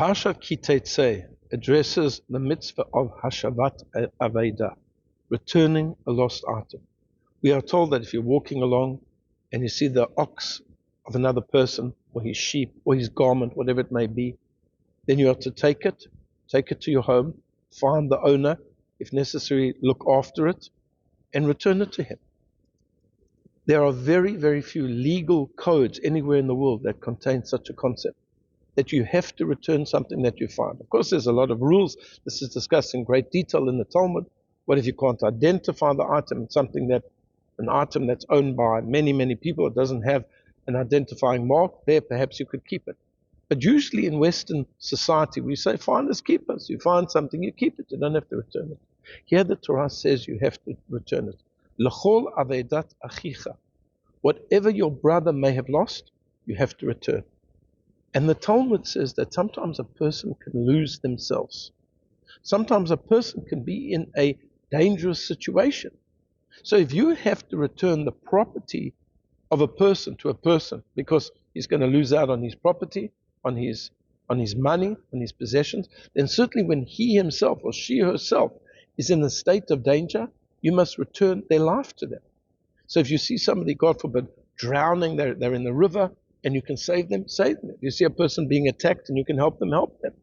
Parsha Ki Teitzei addresses the mitzvah of Hashavat Aveda, returning a lost item. We are told that if you're walking along and you see the ox of another person, or his sheep, or his garment, whatever it may be, then you are to take it to your home, find the owner, if necessary, look after it, and return it to him. There are very, very few legal codes anywhere in the world that contain such a concept, that you have to return something that you find. Of course, there's a lot of rules. This is discussed in great detail in the Talmud. What if you can't identify the item? It's an item that's owned by many, many people. It doesn't have an identifying mark. There, perhaps you could keep it. But usually in Western society, we say, finders keepers. You find something, you keep it. You don't have to return it. Here the Torah says you have to return it. L'chol avedat achicha. Whatever your brother may have lost, you have to return. And the Talmud says that sometimes a person can lose themselves. Sometimes a person can be in a dangerous situation. So if you have to return the property of a person to a person because he's going to lose out on his property, on his money, on his possessions, then certainly when he himself or she herself is in a state of danger, you must return their life to them. So if you see somebody, God forbid, drowning, they're in the river, and you can save them, save them. If you see a person being attacked and you can help them, help them.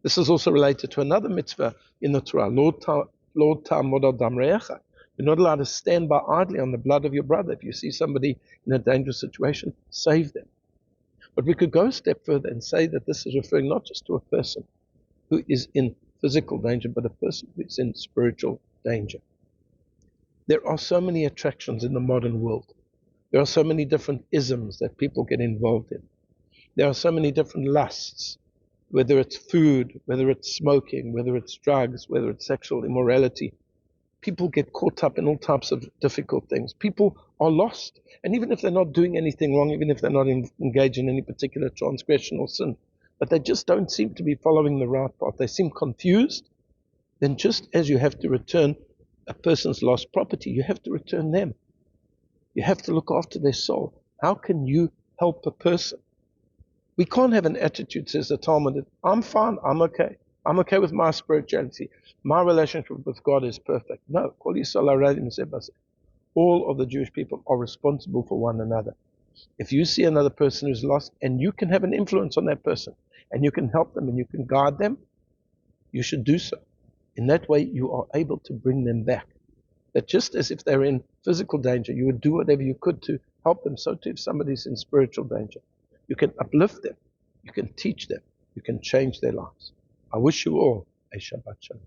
This is also related to another mitzvah in the Torah, Lo ta'amod al dam re'echa. You're not allowed to stand by idly on the blood of your brother. If you see somebody in a dangerous situation, save them. But we could go a step further and say that this is referring not just to a person who is in physical danger, but a person who is in spiritual danger. There are so many attractions in the modern world. There are so many different isms that people get involved in. There are so many different lusts, whether it's food, whether it's smoking, whether it's drugs, whether it's sexual immorality. People get caught up in all types of difficult things. People are lost. And even if they're not doing anything wrong, even if they're not engaged in any particular transgression or sin, but they just don't seem to be following the right path, they seem confused, then just as you have to return a person's lost property, you have to return them. You have to look after their soul. How can you help a person? We can't have an attitude, says the Talmud, that I'm fine, I'm okay. I'm okay with my spirituality. My relationship with God is perfect. No. All of the Jewish people are responsible for one another. If you see another person who's lost and you can have an influence on that person and you can help them and you can guide them, you should do so. In that way, you are able to bring them back. That just as if they're in physical danger, you would do whatever you could to help them. So too, if somebody's in spiritual danger, you can uplift them, you can teach them, you can change their lives. I wish you all a Shabbat Shalom.